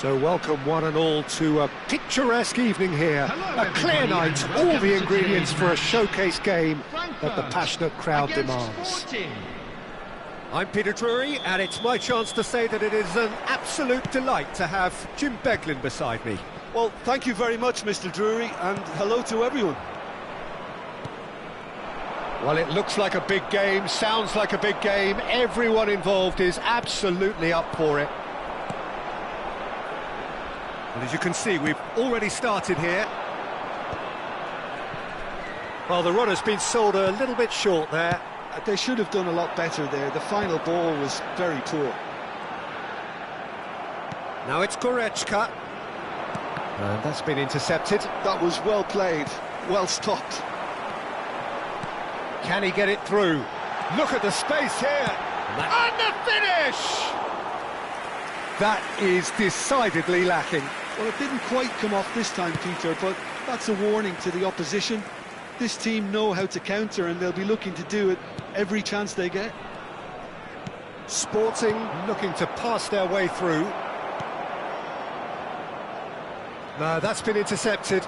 So welcome one and all to a picturesque evening here. Hello, a clear night, all the ingredients for a showcase game that the passionate crowd demands. I'm Peter Drury, and it's my chance to say that it is an absolute delight to have Jim Beglin beside me. Well, thank you very much, Mr. Drury, and hello to everyone. Well, it looks like a big game, sounds like a big game. Everyone involved is absolutely up for it. And as you can see, we've already started here. Well, the runner's been sold a little bit short there. They should have done a lot better there. The final ball was very poor. Now it's Goretzka. And that's been intercepted. That was well played, well stopped. Can he get it through? Look at the space here. And the finish! That is decidedly lacking. Well, it didn't quite come off this time, Peter, but that's a warning to the opposition. This team know how to counter, and they'll be looking to do it every chance they get. Sporting looking to pass their way through. No, that's been intercepted.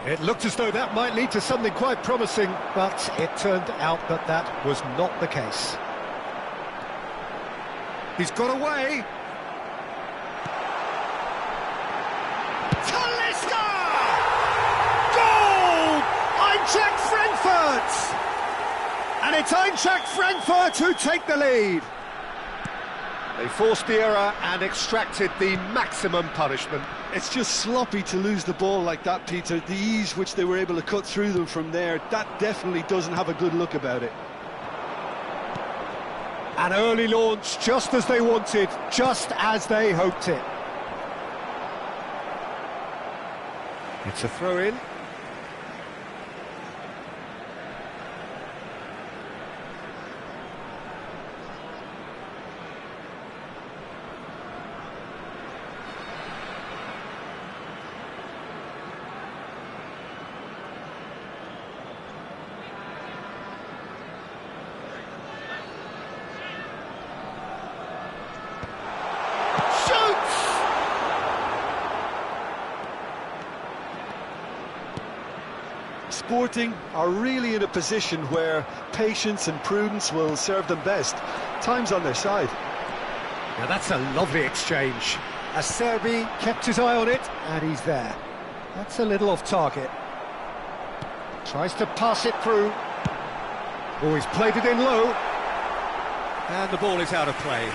It looked as though that might lead to something quite promising, but it turned out that that was not the case. He's got away. Talisca! Goal! Eintracht Frankfurt! And it's Eintracht Frankfurt who take the lead. They forced the error and extracted the maximum punishment. It's just sloppy to lose the ball like that, Peter. The ease which they were able to cut through them from there, that definitely doesn't have a good look about it. An early launch, just as they wanted, just as they hoped it. It's a throw-in. Sporting are really in a position where patience and prudence will serve them best. Time's on their side. Now that's a lovely exchange. Acerbi kept his eye on it, and he's there. That's a little off target. Tries to pass it through. Oh, he's played it in low. And the ball is out of play.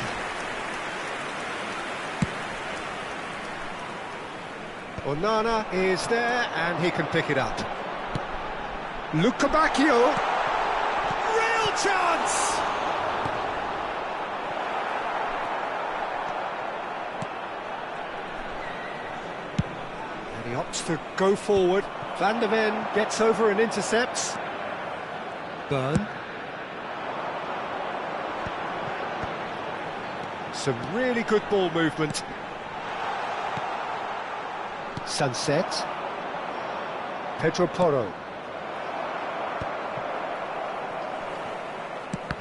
Onana is there, and he can pick it up. Luca Bacchio, real chance! And he opts to go forward. Van der Ven gets over and intercepts. Burn. Some really good ball movement. Sunset. Pedro Porro.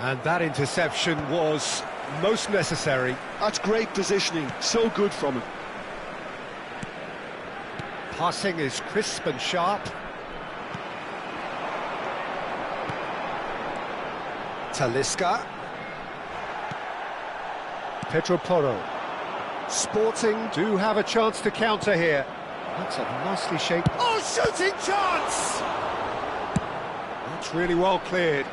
And that interception was most necessary. That's great positioning, so good from him. Passing is crisp and sharp. Talisca. Pedro Porro. Sporting do have a chance to counter here. That's a nicely shaped... Oh, shooting chance! That's really well cleared.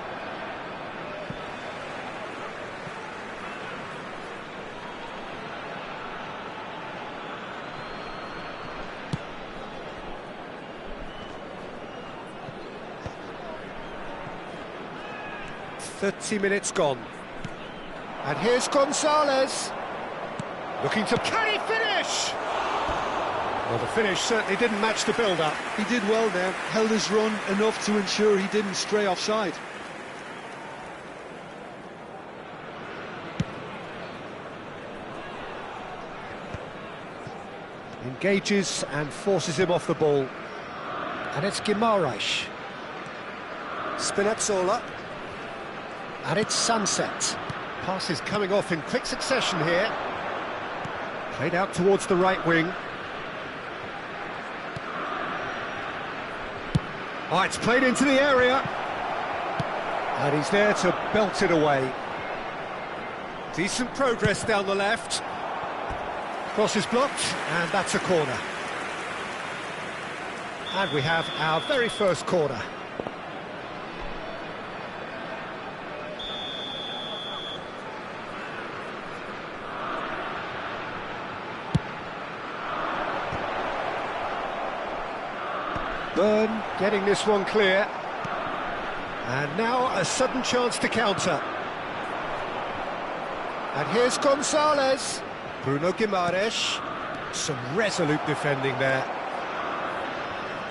.30 minutes gone. And here's Gonzalez. Looking to... Can he finish? Well, the finish certainly didn't match the build-up. He did well there, held his run enough to ensure he didn't stray offside. Engages and forces him off the ball. And it's Guimaraes. Spinazzola. And it's Sunset. Passes coming off in quick succession here. Played out towards the right wing. Oh, it's played into the area. And he's there to belt it away. Decent progress down the left. Cross is blocked, and that's a corner. And we have our very first corner. Byrne getting this one clear. And now a sudden chance to counter. And here's Gonzalez. Bruno Guimaraes. Some resolute defending there.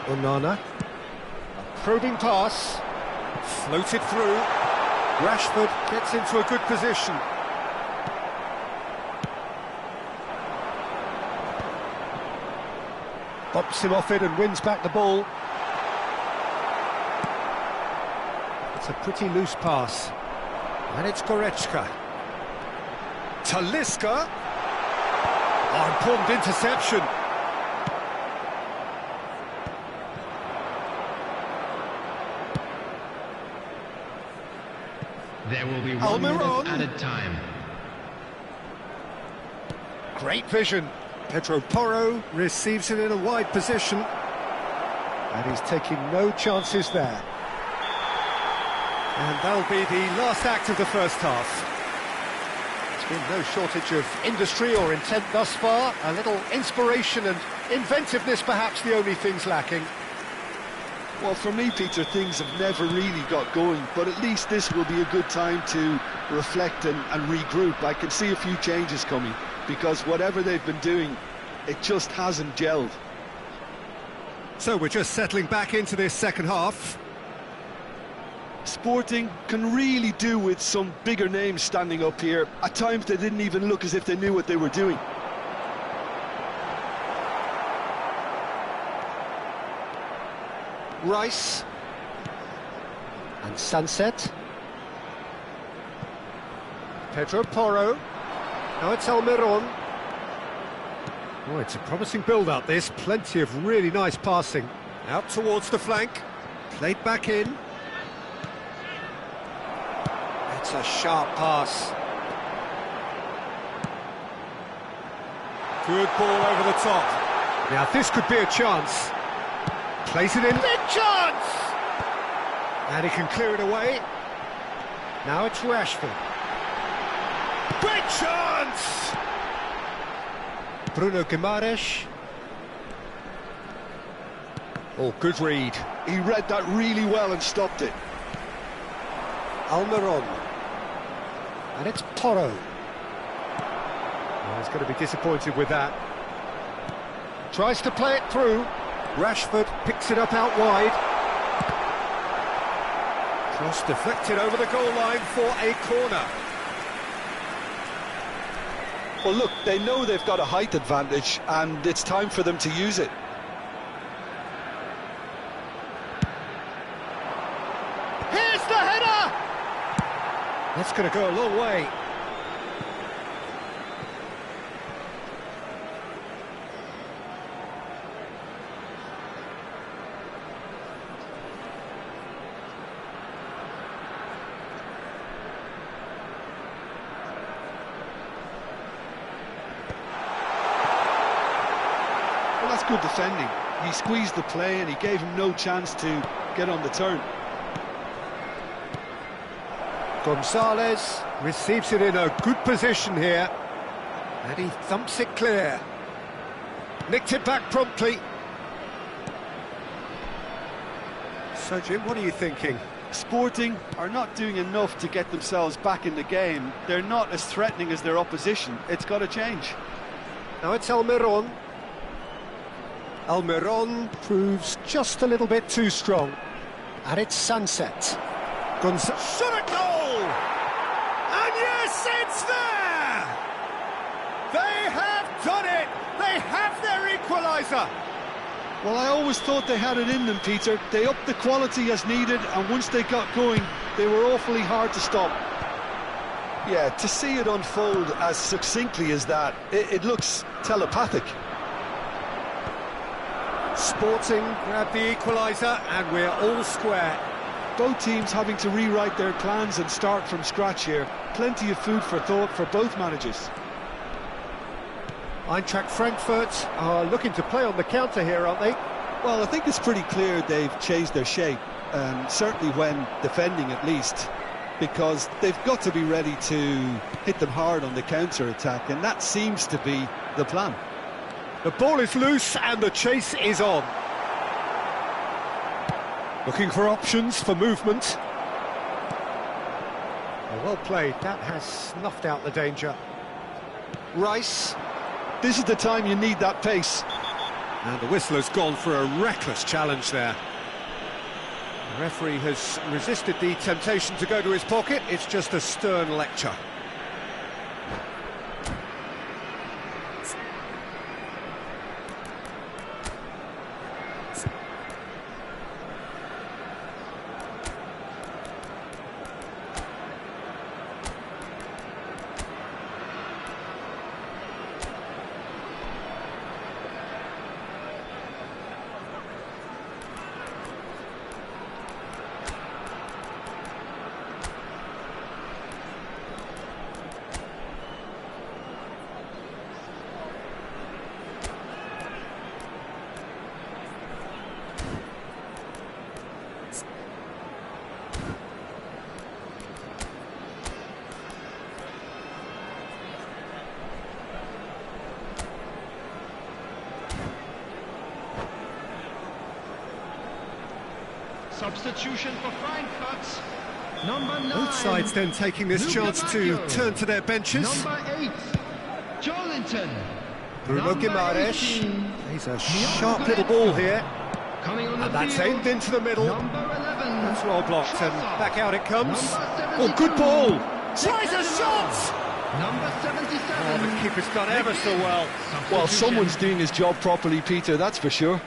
Onana. A probing pass. Floated through. Rashford gets into a good position. Bops him off it and wins back the ball. It's a pretty loose pass. And it's Goretzka. Talisca. Oh, important interception. There will be 1 minute Almiron. added time. Great vision. Pedro Porro receives it in a wide position. And he's taking no chances there. And that'll be the last act of the first half. There's been no shortage of industry or intent thus far. A little inspiration and inventiveness, perhaps the only things lacking. Well, for me, Peter, things have never really got going, but at least this will be a good time to reflect and regroup. I can see a few changes coming, because whatever they've been doing, it just hasn't gelled. So we're just settling back into this second half. Sporting can really do with some bigger names standing up here. At times they didn't even look as if they knew what they were doing. Rice. And Sunset. Pedro Porro. Now it's Almiron. Oh, it's a promising build-up, this. Plenty of really nice passing. Out towards the flank. Played back in. It's a sharp pass. Good ball over the top. Now this could be a chance. Plays it in. Big chance! And he can clear it away. Now it's Rashford. Great chance! Bruno Guimaraes. Oh, good read. He read that really well and stopped it. Almiron. And it's Porro. Oh, he's going to be disappointed with that. Tries to play it through. Rashford picks it up out wide. Cross deflected over the goal line for a corner. Well, look, they know they've got a height advantage, and it's time for them to use it. Here's the header! That's going to go a long way. Well, that's good defending. He squeezed the play and he gave him no chance to get on the turn. Gonzalez receives it in a good position here. And he thumps it clear. Nicked it back promptly. So, Jim, what are you thinking? Sporting are not doing enough to get themselves back in the game. They're not as threatening as their opposition. It's got to change. Now it's Almiron. Almiron proves just a little bit too strong. And it's Sunset. Shot at goal! And yes, it's there! They have done it! They have their equaliser! Well, I always thought they had it in them, Peter. They upped the quality as needed, and once they got going, they were awfully hard to stop. Yeah, to see it unfold as succinctly as that, it looks telepathic. Sporting grabbed the equaliser, and we're all square. Both teams having to rewrite their plans and start from scratch here. Plenty of food for thought for both managers. Eintracht Frankfurt are looking to play on the counter here, aren't they? Well, I think it's pretty clear they've changed their shape, certainly when defending at least, because they've got to be ready to hit them hard on the counter-attack, and that seems to be the plan. The ball is loose and the chase is on. Looking for options for movement. Well played, that has snuffed out the danger. Rice. This is the time you need that pace. And the whistler's gone for a reckless challenge there. The referee has resisted the temptation to go to his pocket. It's just a stern lecture. Substitution for Frankfurt. Number 9. Both sides then taking this chance to turn to their benches. Number 8. Jolinton. Bruno Guimaraes. He's a sharp little ball here. Coming on And the that's field. aimed into the middle. Number 11. That's well blocked, and back out it comes. Number Oh, good 72. ball! Tries a shot! Number 77. Oh, the keeper's done ever so well. Well, someone's doing his job properly, Peter, that's for sure.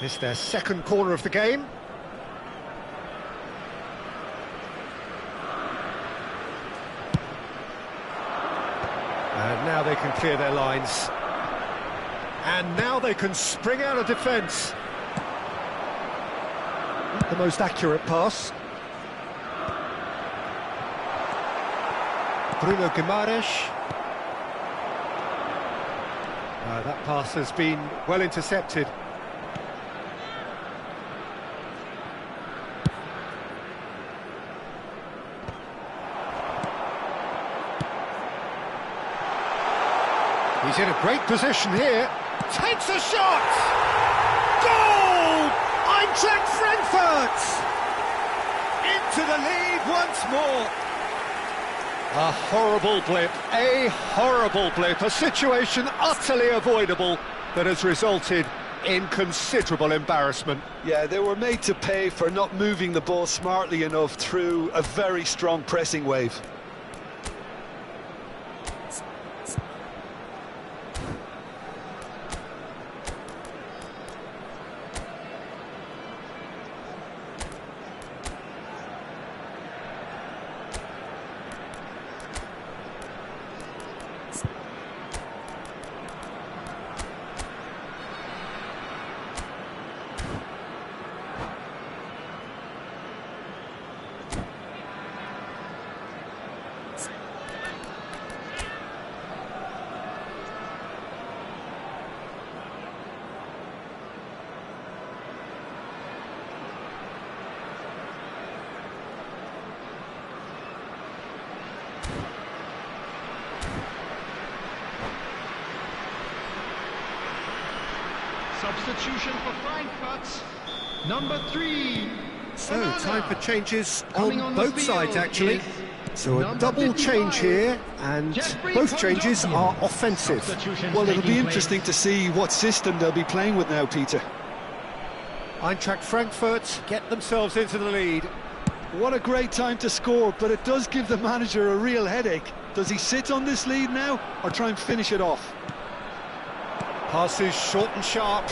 It's their second corner of the game. And now they can clear their lines. And now they can spring out of defence. Not the most accurate pass. Bruno Guimaraes. That pass has been well intercepted. He's in a great position here. Takes a shot! Goal! Eintracht Frankfurt! Into the lead once more. A horrible blip, a situation utterly avoidable that has resulted in considerable embarrassment. Yeah, they were made to pay for not moving the ball smartly enough through a very strong pressing wave. Substitution for Frankfurt. Number 3. So, time for changes Coming on on the both field sides, actually. is So a number double 55, change here, and Jeffrey both changes Kondogbia. are offensive. Substitutions Well, it'll be taking interesting place. to see what system they'll be playing with now, Peter. Eintracht Frankfurt get themselves into the lead. What a great time to score, but it does give the manager a real headache. Does he sit on this lead now, or try and finish it off? Passes short and sharp.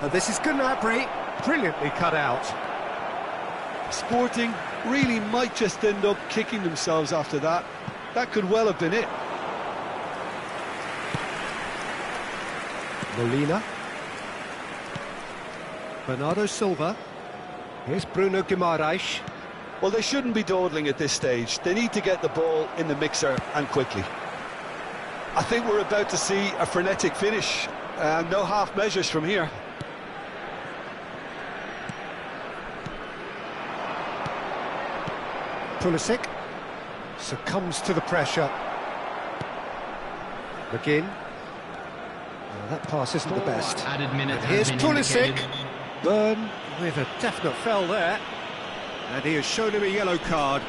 And this is Gnabry, brilliantly cut out. Sporting really might just end up kicking themselves after that. That could well have been it. Molina. Bernardo Silva. Here's Bruno Guimaraes. Well, they shouldn't be dawdling at this stage. They need to get the ball in the mixer and quickly. I think we're about to see a frenetic finish. No half measures from here. Pulisic succumbs to the pressure. McGinn. That pass isn't the best. Added minutes And here's has been Pulisic. indicated. Burn with a definite foul there. And he has shown him a yellow card.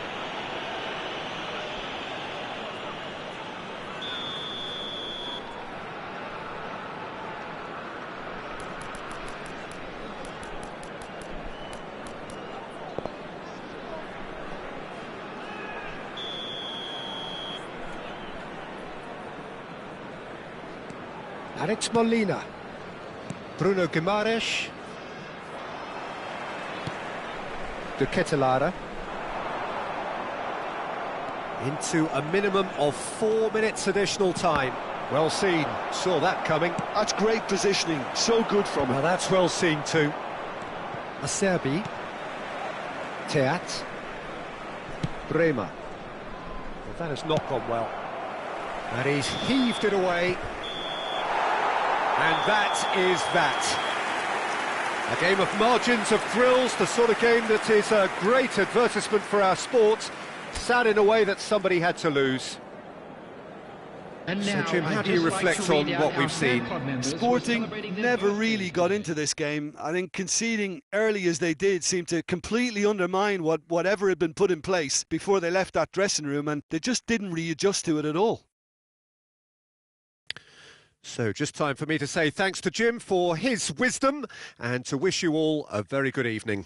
Alex Molina. Bruno Guimaraes. De Ketelaere. Into a minimum of 4 minutes additional time. Well seen, saw that coming. That's great positioning, so good from Well, him. that's well seen too. Acerbi. Teat. Bremer. Well, that has not gone well. And he's heaved it away. And that is that. A game of margins, of thrills, the sort of game that is a great advertisement for our sport. Sad in a way that somebody had to lose. And So, now, Jim, how I'd do you just like reflect to read on out what our we've fan seen? club members who are Sporting celebrating their never birthdays. really got into this game. I think conceding early as they did seemed to completely undermine whatever had been put in place before they left that dressing room, and they just didn't readjust to it at all. So just time for me to say thanks to Jim for his wisdom and to wish you all a very good evening.